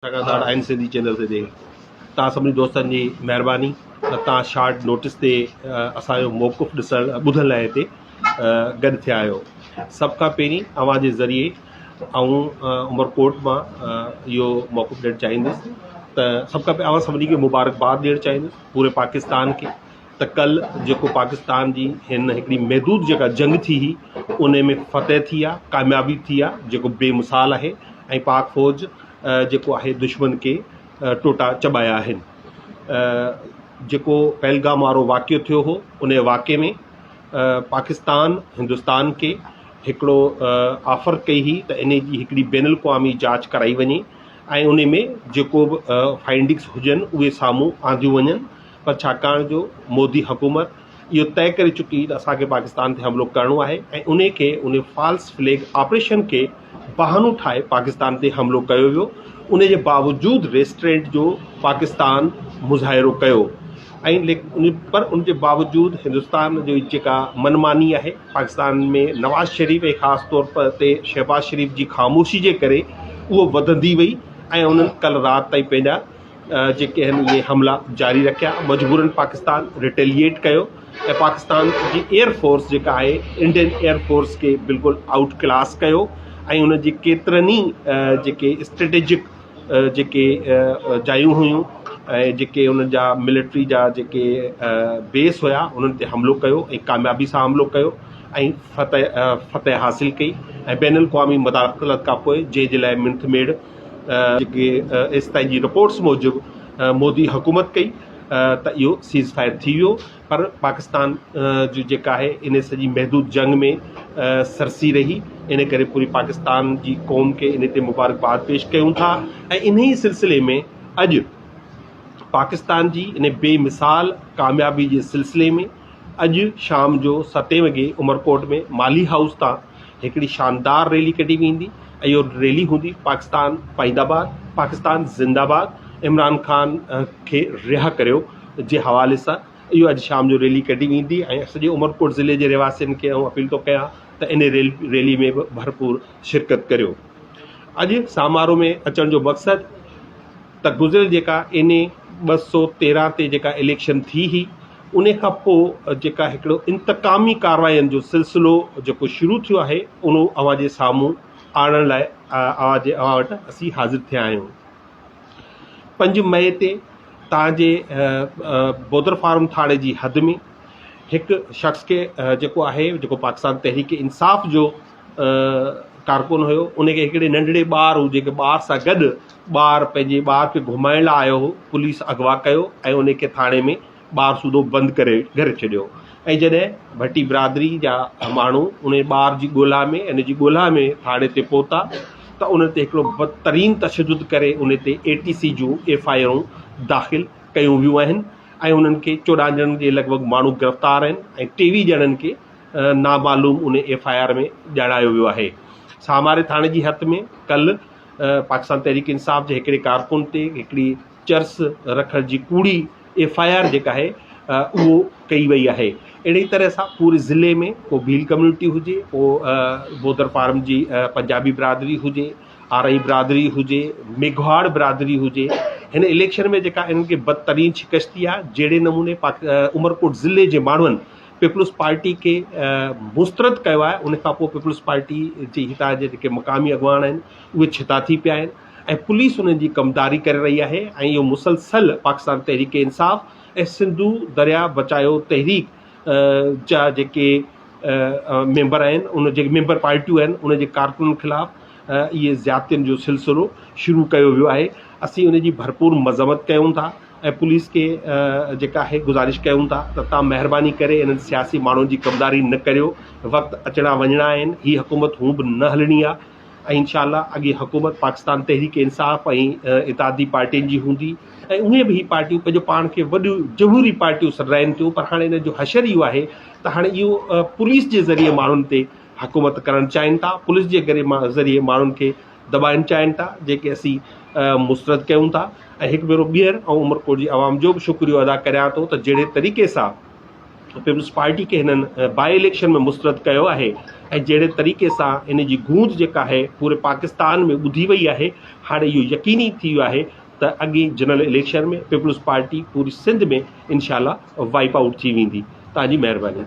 लगातार आहिनि सिंधी चैनल ते तव्हां सभिनी दोस्तनि जी महिरबानी त तव्हां शॉर्ट नोटिस ते असांजो मौक़ुफ़ ॾिसण ॿुधण लाइ हिते गॾु थिया आहियो। सभ खां पहिरीं अव्हां जे ज़रिए उमरकोट मां इहो मौक़ुफ़ ॾियणु चाहींदुसि त सभ खां पहिरीं अव्हां सभिनी खे मुबारकबाद ॾियणु चाहींदुसि पूरे पाकिस्तान खे त कल्ह जेको पाकिस्तान जी हिन हिकिड़ी महदूद जेका जंग थी हुई उन में फतेह थी आहे, कामयाबी थी आहे, जेको बेमिसाल आहे। ऐं पाक फ़ौज जेको आहे दुश्मन के टोटा चॿाया आहिनि। जेको पहलगाम वारो वाक़ियो थियो हो उन वाक़े में पाकिस्तान हिंदुस्तान के हिकिड़ो ऑफर कई हुई त इन जी हिकिड़ी बैनुल अक़वामी जांच कराई वञे ऐं उन में जेको बि फाइंडिंग्स हुजनि उहे साम्हूं आंदियूं वञनि। पर छाकाणि जो मोदी हुकूमत इहो तय करे चुकी त असांखे पाकिस्तान ते हमिलो करिणो आहे ऐं उन खे उन फॉल्स फ्लैग ऑपरेशन के बहानो ठाहे पाकिस्तान ते हमिलो कयो वियो। उन जे बावजूदि रेस्टोरेंट जो पाकिस्तान मुज़ाहिरो कयो ऐं पर उन जे बावजूदि हिंदुस्तान जो जेका मनमानी आहे पाकिस्तान में नवाज़ शरीफ़ ऐं ख़ासि तौर पर ते शहबाज शरीफ़ जी ख़ामोशी जे करे उहो वधंदी वई ऐं उन्हनि कल्ह राति ताईं पंहिंजा जेके आहिनि इहे हमला जारी रखिया। मजबूरन पाकिस्तान रिटेलिएट कयो ऐं पाकिस्तान जी एयरफोर्स जेका आहे इंडियन एयरफोर्स खे बिल्कुलु आउट क्लास कयो ऐं उन जी केतिरनि ई जेके स्ट्रेटेजिक जेके जायूं हुयूं ऐं जेके उन्हनि जा मिलिट्री जा जेके बेस हुया उन्हनि ते हमिलो कयो ऐं कामयाबी सां हमिलो कयो ऐं फतेह हासिल कई ऐं बैनुल अक़वामी मुदाख़लत खां पोइ जंहिंजे लाइ मिंथमेड़ जेके एसिताईं जी रिपोर्ट्स मूजिबि मोदी हुकूमत कई त इहो सीज़ फायर थी वियो। पर पाकिस्तान जी जेका आहे इन सॼी महदूद जंग में सरसी रही। इन करे पूरी पाकिस्तान जी क़ौम खे इन ते मुबारकबाद पेश कयूं था ऐं इन ई सिलसिले में अॼु पाकिस्तान जी इन बेमिसाल कामयाबी जे सिलसिले में अॼु शाम जो 7 वॻे उमरकोट में माली हाउस तां हिकिड़ी शानदार रैली कढी वेंदी ऐं इहो रैली हूंदी पाकिस्तान पाइंदाबाद, पाकिस्तान ज़िंदाबाद, इमरान ख़ान खे रिहा करियो जे हवाले सां इहो अॼु शाम जो रैली कढी वेंदी ऐं सॼे उमरकोट ज़िले जे रहवासियुनि खे अपील थो कयां त इन रैली में बि भरपूर शिरकत करियो। अॼु समारोह में अचण जो मक़सदु त गुज़िरियल जेका इन 213 ते जेका इलेक्शन थी हुई उन खां पोइ जेका हिकिड़ो इंतकामी कार्रवाइनि जो सिलसिलो जेको शुरू थियो आहे उन अव्हां जे साम्हूं आणण लाइ अव्हां वटि असीं हाज़िर थिया आहियूं। 5 मई ते तव्हांजे बोदर फार्म थाणे जी हद में हिकु शख़्स खे जेको आहे जेको पाकिस्तान तहरीक इंसाफ़ जो कारकुन हुयो उनखे हिकिड़े नंढड़े ॿार हुजे के ॿार सां गॾु ॿार पंहिंजे ॿार खे घुमाइण लाइ आयो हो, पुलिस अगवा कयो ऐं उनखे थाणे में ॿार सूदो बंदि करे घरे छॾियो। ऐं जॾहिं भट्टी बिरादरी जा माण्हू उन ॿार जी ॻोल्हा में इन जी ॻोल्हा में थाणे ते पहुता त उन ते हिकिड़ो बदतरीन तशदुद करे उन ते ATC जूं FIR दाख़िल कयूं वियूं आहिनि ऐं उन्हनि खे 14 ॼणनि जे लॻभॻि माण्हू गिरफ़्तार आहिनि ऐं 23 ॼणनि खे नामालूम उन FIR में ॼाणायो वियो आहे। सामारे थाणे जी हद में कल्ह पाकिस्तान तहरीक इंसाफ़ जे हिकिड़े कारकुन ते हिकिड़ी चर्स रखण जी कूड़ी FIR जेका आहे उहो कई वई आहे। अहिड़ी तरह सां पूरे ज़िले में को भील कम्यूनिटी हुजे, को बोदर फार्म जी पंजाबी बिरादरी हुजे, आरई बिरादरी हुजे, मेघवाड़ बिरादरी हुजे, हिन इलेक्शन में जेका इन्हनि खे बदतरीन शिकस्ती आहे। जहिड़े नमूने उमरकोट ज़िले जे माण्हुनि पीपुल्स पार्टी खे मुस्तरद कयो आहे उन खां पोइ पीपुल्स पार्टी जे हितां जे जेके मक़ामी अॻवान आहिनि उहे छिता थी पिया आहिनि ऐं पुलिस उन्हनि जी कमदारी करे रही आहे ऐं इहो मुसलसल पाकिस्तान तहरीक इंसाफ़ ऐं सिंधु दरिया बचायो तहरीक जा जेके मेंबर आहिनि उन जे मेंबर पार्टियूं आहिनि उन जे कारकुननि ख़िलाफ़ इहे ज़्यादतियुनि जो सिलसिलो शुरू कयो वियो आहे। असीं उन जी भरपूर मज़म्मत कयूं था ऐं पुलिस खे जेका आहे गुज़ारिश कयूं था त तव्हां महिरबानी करे इन्हनि सियासी माण्हुनि जी कमदारी न करियो। वक़्तु अचणा वञणा आहिनि, हीअ हुकूमत हूं बि न हलणी आहे ऐं इंशाअल्लाह अॻे हुकूमत पाकिस्तान तहरीक इंसाफ़ ऐं इतादी पार्टियुनि जी हूंदी ऐं उहे बि पार्टियूं पंहिंजो पाण खे वॾियूं जमहूरी पार्टियूं सॾाइनि थियूं। पर हाणे इन जो हशर इहो आहे त हाणे इहो पुलिस जे ज़रिए माण्हुनि ते हुकूमत करणु चाहिनि था, पुलिस जे ज़रिए माण्हुनि खे दॿाइणु चाहिनि था, जेके असीं मुस्तरद कयूं था। ऐं हिकु भेरो ॿीहर ऐं उमरकोट जी आवाम जो बि शुक्रियो अदा करियां थो त जहिड़े तरीक़े सां पीपल्स पार्टी खे हिननि बाई इलेक्शन में मुस्तरद कयो आहे ऐं जहिड़े तरीक़े सां इन जी गूंज जेका आहे पूरे पाकिस्तान में ॿुधी वई आहे, हाणे इहो यकीनी थी वियो आहे त अॻे जनरल इलेक्शन में पीपल्स पार्टी पूरी सिंध में इनशाला वाइप आउट थी वेंदी। तव्हांजी महिरबानी।